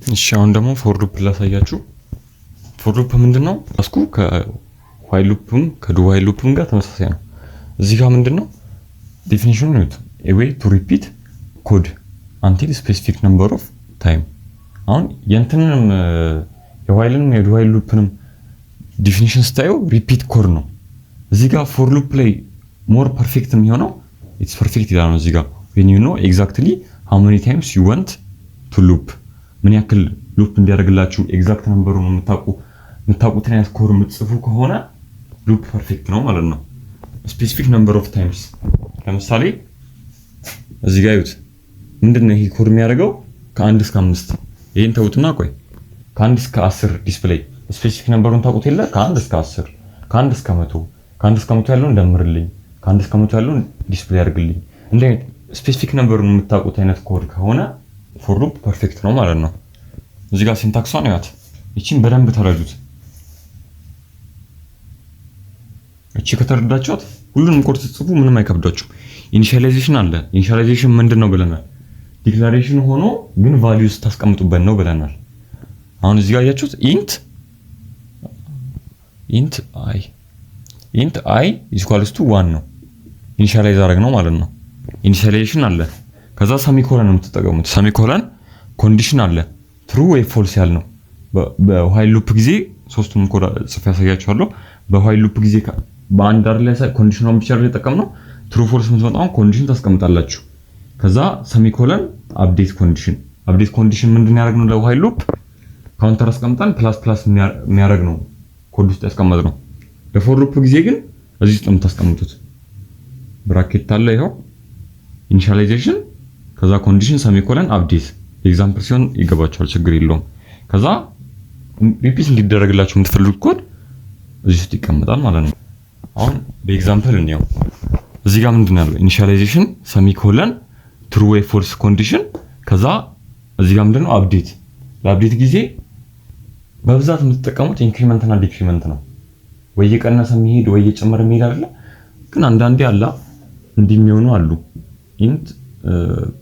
እሺ አሁን ደግሞ ፎር ሉፕ ላሳያችሁ። ፎር ሉፕ ምንድነው? አስኩ ከዋይል ሉፕም ከዱ ዋይል ሉፕም ጋር ተመሳሳይ ነው። እዚህ ጋር ምንድነው ዴፊኒሽኑ ነው a way to repeat code until specific number of time። አሁን የእንትንም የዋይልንም የዱ ዋይል ሉፕንም ዲፊኒሽን ስታዩ ሪፒት ኮድ ነው። እዚህ ጋር ፎር ሉፕ ላይ ሞር ፐርፌክት የሚሆነው ኢትስ ፐርፌክት ይላል ነው። እዚህ ጋር when you know exactly how many times you want to loop ምን ያክል ሉፕ እንዲያደርግላችሁ ኤግዛክት ነምበሩን የምታውቁትን አይነት ኮድ የምትጽፉ ከሆነ ሉፕ ፐርፌክት ነው ማለት ነው። ስፔሲፊክ ነምበር ኦፍ ታይምስ ለምሳሌ እዚህ ጋር ይዩት። ምንድነው ይሄ ኮድ የሚያደርገው? ከ1 እስከ 5 ይሄን ተውትና ቆይ ከ1 እስከ 10 ዲስፕሌይ ስፔሲፊክ ነምበሩን ታውቁት የለ ከ1 እስከ 10 ከ1 እስከ 100 ከ1 እስከ 100 ያለውን ደምርልኝ ከ1 እስከ 100 ያለውን ዲስፕሌይ አድርግልኝ። እንደ ስፔሲፊክ ነምበሩን የምታውቁት አይነት ኮድ ከሆነ ፎር ሉፕ ፐርፌክት ነው ማለት ነው። እዚህ ጋር ሲንታክሷን ያት እቺን በደንብ ተረዱት። እቺ ከተረዳችኋት ሁሉንም ኮድ ስትጽፉ ምንም አይከብዳችሁም። ኢኒሺያላይዜሽን አለ። ኢኒሺያላይዜሽን ምንድነው ብለናል? ዲክላሬሽን ሆኖ ግን ቫልዩስ ታስቀምጡበት ነው ብለናል። አሁን እዚህ ጋር ያያችሁት int i equals to 1 ነው። ኢኒሺያላይዝ አደረግ ነው ማለት ነው። ኢኒሺያላይዜሽን አለ። ከዛ ሰሚኮለን ነው የምትጠቀሙት። ሰሚኮለን ኮንዲሽን አለ ትሩ ወይ ፎልስ ያል ነው። በዋይል ሉፕ ጊዜ ሶስቱንም ኮድ ጽፌ ያሳያችኋለሁ። በዋይል ሉፕ ጊዜ በአንድ ዳር ላይ ኮንዲሽኑን ብቻ ላይ ተጠቀምነው ትሩ ፎልስ የምትመጣውን ኮንዲሽን ታስቀምጣላችሁ። ከዛ ሰሚኮለን አፕዴት ኮንዲሽን ምንድነው ያደርግነው? ለዋይል ሉፕ ካውንተር አስቀምጠን ፕላስ ፕላስ የሚያደርግ ነው ኮድ ውስጥ ያስቀመጥነው። ለፎር ሉፕ ጊዜ ግን እዚህ ውስጥ የምታስቀምጡት ብራኬት አለ። ይሄው ኢኒሺያላይዜሽን ከዛ ኮንዲሽን ሰሚኮለን አፕዴት ኤግዛምፕል ሲሆን ይገባችኋል፣ ችግር የለውም። ከዛ ሪፒት እንዲደረግላችሁ የምትፈልጉት ኮድ እዚህ ውስጥ ይቀመጣል ማለት ነው። አሁን በኤግዛምፕል እንየው። እዚህ ጋር ምንድነው ያለው? ኢኒሺያላይዜሽን ሰሚኮለን ትሩ ወይ ፎልስ ኮንዲሽን ከዛ እዚህ ጋር ምንድነው አፕዴት። ለአፕዴት ጊዜ በብዛት የምትጠቀሙት ኢንክሪመንት እና ዲክሪመንት ነው። ወይ የቀነሰ የሚሄድ ወይ የጨመረ የሚሄድ አይደለ? ግን አንዳንዴ አላ እንዲህ የሚሆኑ አሉ። int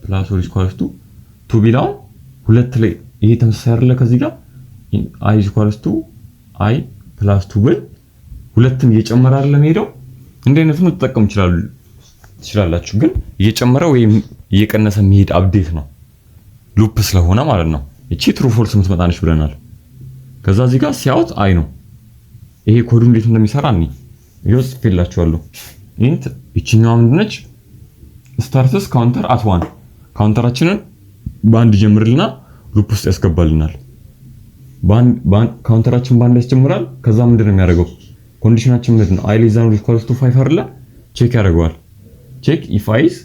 plus or equals to ቢላው ሁለት ላይ ይሄ ተመሳሳይ አይደለ? ከዚህ ጋር i equals to i plus 2 ብል ሁለትም እየጨመረ አይደለም ሄደው እንደ አይነቱን ተጠቀሙ ትችላላችሁ። ግን እየጨመረ ወይም እየቀነሰ የሚሄድ አፕዴት ነው ሉፕ ስለሆነ ማለት ነው። እቺ ትሩ ፎልስ የምትመጣነች ብለናል። ከዛ እዚህ ጋር ሲያውት አይ ነው። ይሄ ኮዱ እንዴት እንደሚሰራ እኔ ይወስ ጽፌላችኋለሁ። int እቺኛዋ ምንድነች? ስታርትስ ካውንተር አት 1 ካውንተራችንን በአንድ ጀምርልና ሉፕ ውስጥ ያስገባልናል። ካውንተራችን በአንድ ያስጀምራል። ከዛ ምንድነው የሚያደርገው? ኮንዲሽናችን ምንድነው? i less than or equals to 5 አይደለ? ቼክ ያደርገዋል። ቼክ if i is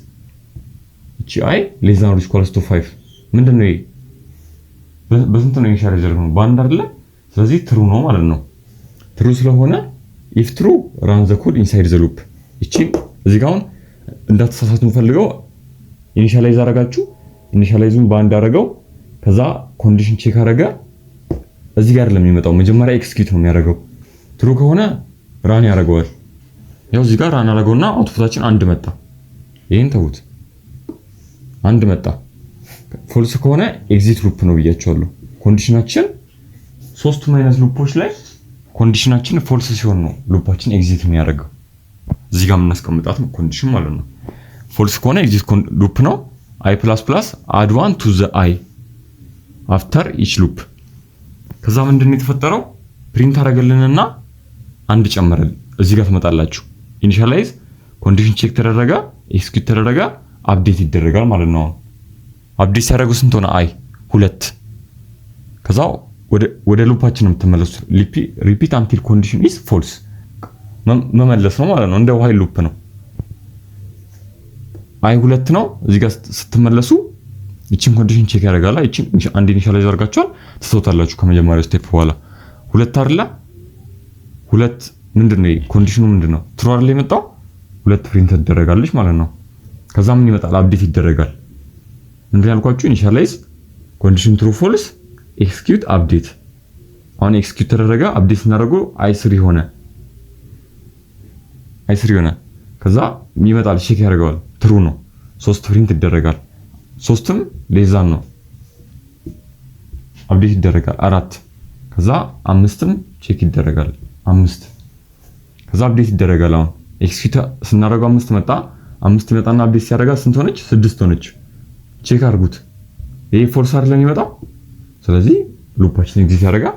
እቺ i less than or equals to 5 ምንድነው ይሄ? በስንት ነው ኢኒሺያላይዝ ያደርገው? በአንድ አይደለ? ስለዚህ ትሩ ነው ማለት ነው። ትሩ ስለሆነ if true run the code inside the loop። እቺ እዚህ ጋር አሁን እንዳትሳሳቱ ፈልገው ኢኒሺያላይዝ አደረጋችሁ። ኢኒሺያላይዙን በአንድ አደረገው። ከዛ ኮንዲሽን ቼክ አደረገ። እዚህ ጋር ለሚመጣው መጀመሪያ ኤክስኪዩት ነው የሚያደርገው። ትሩ ከሆነ ራን ያደርገዋል። ያው እዚህ ጋር ራን አደረገውና አውትፑታችን አንድ መጣ። ይሄን ተውት፣ አንድ መጣ። ፎልስ ከሆነ ኤግዚት ሉፕ ነው ብያቸዋለሁ። ኮንዲሽናችን ሶስቱም አይነት ሉፖች ላይ ኮንዲሽናችን ፎልስ ሲሆን ነው ሉፓችን ኤግዚት የሚያደርገው። እዚህ ጋር የምናስቀምጣት ኮንዲሽን ማለት ነው። ፎልስ ከሆነ ኤግዚት ሉፕ ነው። i++ add 1 to the i after each loop። ከዛ ምንድነው የተፈጠረው? ፕሪንት አደረገልንና አንድ ጨመረልን። እዚህ ጋር ትመጣላችሁ። ኢኒሺያላይዝ ኮንዲሽን ቼክ ተደረገ፣ ኤክስኪዩት ተደረገ፣ አፕዴት ይደረጋል ማለት ነው። አፕዴት ሲያደርጉ ስንት ሆነ? i 2። ከዛ ወደ ሉፓችን ነው የምትመለሱት። ሪፒት አንቲል ኮንዲሽን ኢዝ ፎልስ መመለስ ነው ማለት ነው። እንደ ዋይል ሉፕ ነው። i 2 ነው። እዚህ ጋር ስትመለሱ እቺን ኮንዲሽን ቼክ ያደርጋል። እቺን አንድ ኢኒሺያላይዝ አድርጋችኋል ትተውታላችሁ። ከመጀመሪያው ስቴፕ በኋላ 2 አይደለ? 2 ምንድነው? ኮንዲሽኑ ምንድነው? ትሩ አይደለ የመጣው 2 ፕሪንት ተደረጋለች ማለት ነው። ከዛ ምን ይመጣል? አፕዴት ይደረጋል። ምንድነው ያልኳችሁ? ኢኒሺያላይዝ ኮንዲሽን ትሩ ፎልስ ኤክስኪዩት አፕዴት። አሁን ኤክስኪዩት ተደረገ፣ አፕዴት እናደርገው i3 ሆነ። ከዛ ይመጣል ቼክ ያደርገዋል። ትሩ ነው። 3 ፕሪንት ይደረጋል። 3ም ሌዛን ነው። አፕዴት ይደረጋል 4 ከዛ 5ም ቼክ ይደረጋል 5 ከዛ አፕዴት ይደረጋል አሁን ኤክስኪዩት ስናደርገው 5 መጣ 5 መጣና አፕዴት ሲያደርጋ ስንት ሆነች 6 ሆነች ቼክ አድርጉት ይሄ ፎልስ አይደለም ይመጣው ስለዚህ ሉፓችን ኤግዚት ያደርጋ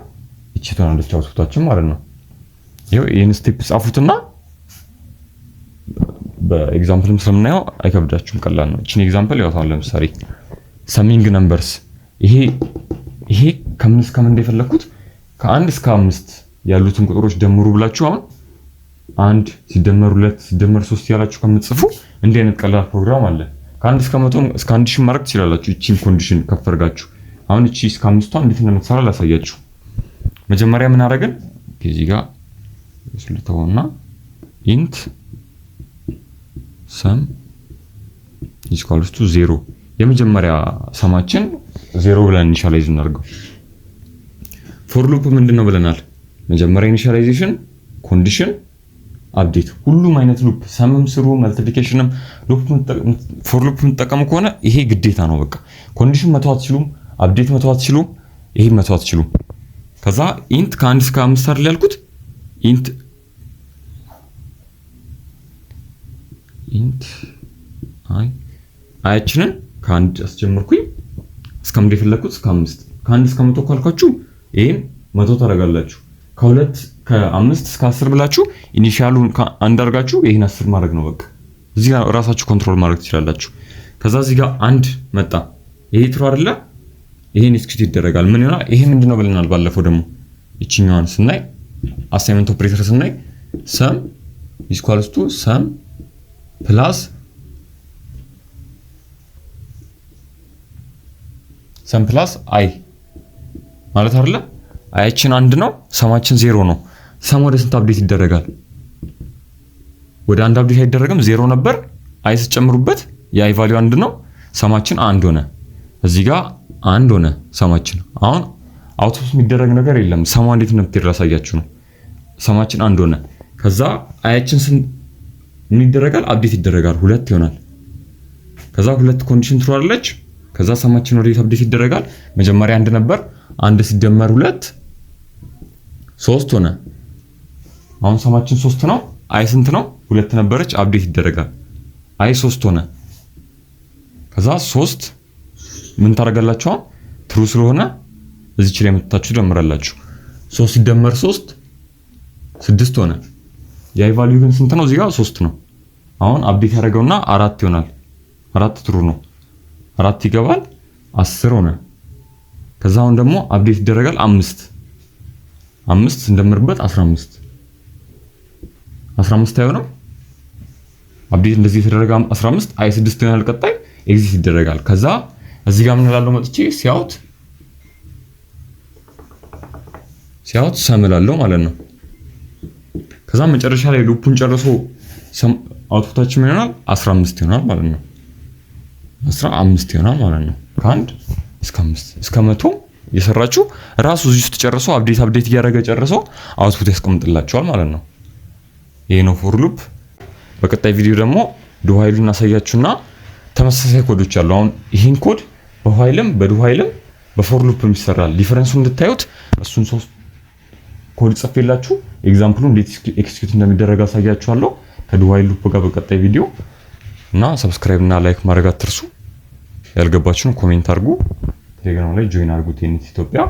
እቺ ተናለች አውትፑታችን ማለት ነው ይሄው ይሄን ስቴፕ ጻፉትና በኤግዛምፕልም ስለምናየው አይከብዳችሁም ቀላል ነው እቺን ኤግዛምፕል ያውታው ለምሳሌ ሰሚንግ ነምበርስ ይሄ ከምን እስከ ምን እንደፈለኩት ከ1 እስከ 5 ያሉትን ቁጥሮች ደምሩ ብላችሁ አሁን 1 ሲደመር 2 ሲደመር 3 ያላችሁ ከምትጽፉ እንዲህ አይነት ቀላል ፕሮግራም አለ ከ1 እስከ 100 እስከ 1000 ማድረግ ትችላላችሁ እቺን ኮንዲሽን ከፈርጋችሁ አሁን እቺ እስከ 5ቷ እንዴት እንደምትሰራ ላሳያችሁ መጀመሪያ ምን አደረግን እዚህ ጋር ስለተውና int sum is equals to 0 የመጀመሪያ ሰማችን 0 ብለን ኢኒሻላይዝ እናድርገው ፎር ሉፕ ምንድነው ብለናል መጀመሪያ ኢኒሻላይዜሽን ኮንዲሽን አፕዴት ሁሉም አይነት ሉፕ ሰምም ስሩ መልቲፕሊኬሽንም ሉፕ ፎር ሉፕ የምትጠቀሙ ከሆነ ይሄ ግዴታ ነው በቃ ኮንዲሽን መተው አትችሉም አፕዴት መተው አትችሉም ይሄ መተው አትችሉም ከዛ int ከ1 እስከ 5 አይደል ያልኩት int አይችንን ከአንድ አስጀምርኩኝ እስከ ምን የፈለኩት እስከ 5 ከ1 እስከ 100 ካልኳችሁ ይሄን 100 ታደርጋላችሁ ከ2 ከ5 እስከ 10 ብላችሁ ኢኒሻሉን አንድ አድርጋችሁ ይሄን 10 ማድረግ ነው በቃ እዚህ ጋር ራሳችሁ ኮንትሮል ማድረግ ትችላላችሁ ከዛ እዚህ ጋር አንድ መጣ ይሄ ትሩ አይደለ ይሄን ኤክስኪዩት ይደረጋል ምን ይሆናል ይሄ ምንድነው ብለናል ባለፈው ደግሞ እቺኛዋን ስናይ አሳይመንት ኦፕሬተር ስናይ sum is equals to sum plus sum plus i ማለት አይደለ አይችን አንድ ነው ሰማችን 0 ነው ሰም ወደ ስንት አፕዴት ይደረጋል ወደ አንድ አፕዴት አይደረግም 0 ነበር አይ ሲጨምሩበት የአይ ቫልዩ አንድ ነው ሰማችን አንድ ሆነ እዚህ ጋር አንድ ሆነ ሰማችን አሁን አውትፑት የሚደረግ ነገር የለም ሰማ እንዴት እንደምትሄድ ላሳያችሁ ነው ሰማችን አንድ ሆነ ከዛ አይችን ምን ይደረጋል አፕዴት ይደረጋል 2 ይሆናል ከዛ 2 ኮንዲሽን ትሩ አይደለች ከዛ ሰማችን ወደ አፕዴት ይደረጋል መጀመሪያ አንድ ነበር አንድ ሲደመር 2 3 ሆነ አሁን ሰማችን 3 ነው አይ ስንት ነው 2 ነበረች አፕዴት ይደረጋል አይ 3 ሆነ ከዛ 3 ምን ታደርጋላችሁ ትሩ ስለሆነ እዚች ላይ መጥታችሁ ደምራላችሁ 3 ሲደመር 3 6 ሆነ የአይ ቫልዩ ግን ስንት ነው እዚህ ጋር 3 ነው አሁን አፕዴት ያደርገውና 4 ይሆናል 4 ትሩ ነው 4 ይገባል 10 ሆነ ከዛ አሁን ደግሞ አፕዴት ይደረጋል 5 እንደምርበት 15 አይሆንም አፕዴት እንደዚህ የተደረገ 15 አይ 6 ይሆናል ቀጣይ ኤግዚት ይደረጋል ከዛ እዚህ ጋር ምን እላለሁ መጥቼ ሲያውት ሰም እላለሁ ማለት ነው ከዛ መጨረሻ ላይ ሉፑን ጨርሶ አውትፑታችን ምን ይሆናል 15 ይሆናል ማለት ነው 15 ይሆናል ማለት ነው ከአንድ እስከ 5 እስከ 100 እየሰራችሁ ራሱ እዚህ ውስጥ ጨርሶ አፕዴት እያደረገ ጨርሶ አውትፑት ያስቀምጥላችኋል ማለት ነው ይሄ ነው ፎር ሉፕ በቀጣይ ቪዲዮ ደግሞ ዱ ዋይሉን አሳያችሁና ተመሳሳይ ኮዶች አሉ አሁን ይሄን ኮድ በዋይልም በዱ ዋይልም በፎር ሉፕም ይሰራል ዲፈረንሱን እንድታዩት እሱን ሶስት ኮድ ጽፌላችሁ ኤግዛምፕሉን እንዴት ኤክስኪዩት እንደሚደረግ አሳያችኋለሁ ከዱ ዋይል ሉፕ ጋር በቀጣይ ቪዲዮ እና ሰብስክራይብ እና ላይክ ማድረግ አትርሱ ያልገባችሁን ኮሜንት አድርጉ ቴሌግራም ላይ ጆይን አድርጉ ቴኒስ ኢትዮጵያ